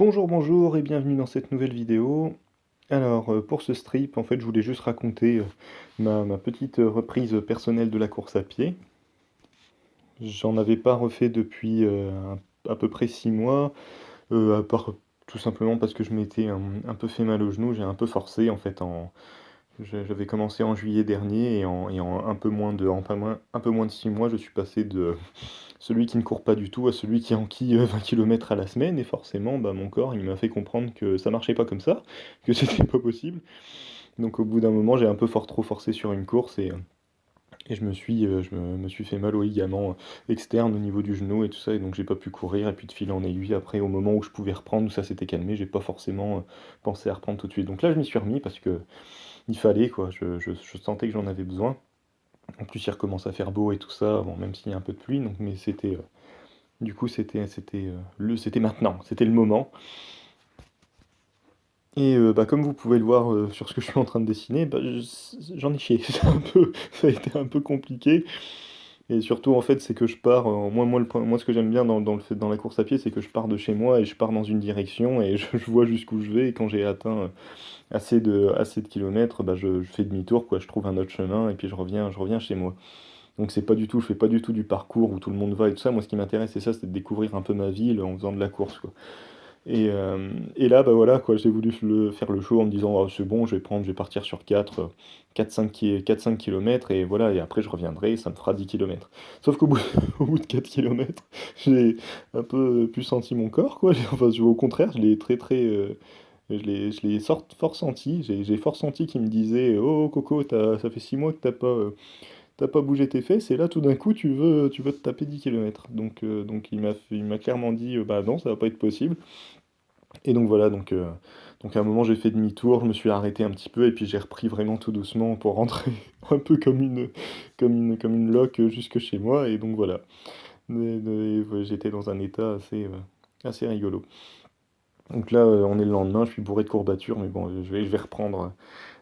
Bonjour, bonjour et bienvenue dans cette nouvelle vidéo. Alors, pour ce strip, en fait, je voulais juste raconter ma petite reprise personnelle de la course à pied. J'en avais pas refait depuis à peu près 6 mois, à part tout simplement parce que je m'étais un peu fait mal au genou, j'ai un peu forcé en fait. J'avais commencé en juillet dernier et en un peu moins de 6 mois, je suis passé de celui qui ne court pas du tout à celui qui enquille 20 km à la semaine, et forcément, bah, mon corps, il m'a fait comprendre que ça marchait pas comme ça, que c'était pas possible. Donc au bout d'un moment, j'ai un peu trop forcé sur une course et je me suis fait mal au ligament externe au niveau du genou et tout ça, et donc j'ai pas pu courir, et puis de fil en aiguille, après au moment où je pouvais reprendre, où ça s'était calmé, j'ai pas forcément pensé à reprendre tout de suite. Donc là, je m'y suis remis parce que il fallait, quoi, je sentais que j'en avais besoin. En plus, il recommence à faire beau et tout ça, bon, même s'il y a un peu de pluie, donc, mais du coup, c'était maintenant, c'était le moment. Et bah, comme vous pouvez le voir sur ce que je suis en train de dessiner, bah, j'en ai chié. Ça a été un peu compliqué. Et surtout, en fait, c'est que je pars. Moi, ce que j'aime bien dans la course à pied, c'est que je pars de chez moi et je pars dans une direction et je vois jusqu'où je vais. Et quand j'ai atteint assez de kilomètres, bah, je fais demi-tour, quoi. Je trouve un autre chemin et puis je reviens chez moi. Donc je fais pas du tout du parcours où tout le monde va et tout ça. Moi, ce qui m'intéresse, c'est ça, c'est de découvrir un peu ma ville en faisant de la course, quoi. Et là, bah voilà, quoi, j'ai voulu faire le show en me disant, ah, c'est bon, je vais partir sur 4-5 km, et voilà, et après je reviendrai, ça me fera 10 km. Sauf qu'au bout, au bout de 4 km, j'ai un peu plus senti mon corps, quoi. Enfin, au contraire, je l'ai je l'ai fort senti. J'ai fort senti qu'il me disait, oh Coco, ça fait 6 mois que t'as pas bougé tes fesses, et là tout d'un coup tu veux te taper 10 km. Donc il m'a clairement dit, bah non, ça va pas être possible. Et donc voilà, donc à un moment j'ai fait demi-tour, je me suis arrêté un petit peu et puis j'ai repris vraiment tout doucement pour rentrer un peu comme une loque jusque chez moi, et donc voilà. Ouais, j'étais dans un état assez rigolo. Donc là, on est le lendemain, je suis bourré de courbatures, mais bon, je vais reprendre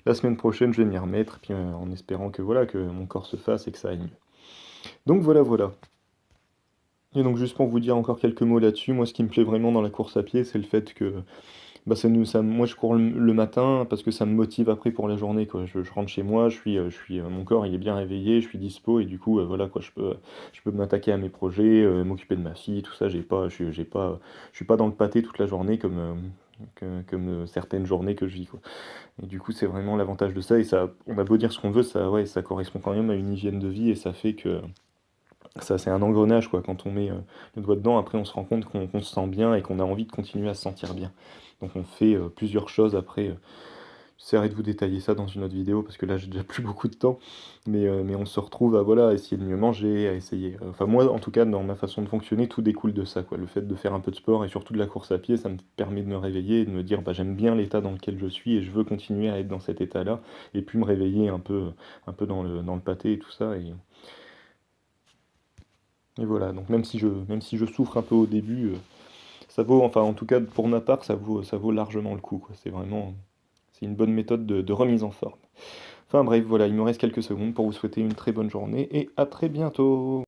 la semaine prochaine, je vais m'y remettre, puis en espérant que voilà, que mon corps se fasse et que ça aille mieux. Donc voilà, voilà. Et donc juste pour vous dire encore quelques mots là-dessus, moi ce qui me plaît vraiment dans la course à pied, c'est le fait que bah, moi, je cours le matin parce que ça me motive après pour la journée, quoi. Je rentre chez moi, mon corps il est bien réveillé, je suis dispo, et du coup, voilà, quoi, je peux m'attaquer à mes projets, m'occuper de ma fille, tout ça. Je suis pas dans le pâté toute la journée comme certaines journées que je vis, quoi. Et du coup, c'est vraiment l'avantage de ça. Et ça, on a beau dire ce qu'on veut, ça, ouais, ça correspond quand même à une hygiène de vie, et ça fait que ça, c'est un engrenage, quoi. Quand on met le doigt dedans, après, on se rend compte qu'on se sent bien et qu'on a envie de continuer à se sentir bien. Donc, on fait plusieurs choses après. J'essaierai de vous détailler ça dans une autre vidéo parce que là, j'ai déjà plus beaucoup de temps. Mais on se retrouve à voilà, essayer de mieux manger, à essayer. Enfin, moi, en tout cas, dans ma façon de fonctionner, tout découle de ça, quoi. Le fait de faire un peu de sport et surtout de la course à pied, ça me permet de me réveiller et de me dire, bah, j'aime bien l'état dans lequel je suis et je veux continuer à être dans cet état-là. Et puis me réveiller un peu dans le pâté et tout ça. Et voilà, donc même si je souffre un peu au début, ça vaut, enfin en tout cas pour ma part, ça vaut largement le coup, quoi. C'est une bonne méthode de remise en forme. Enfin bref, voilà, il me reste quelques secondes pour vous souhaiter une très bonne journée et à très bientôt.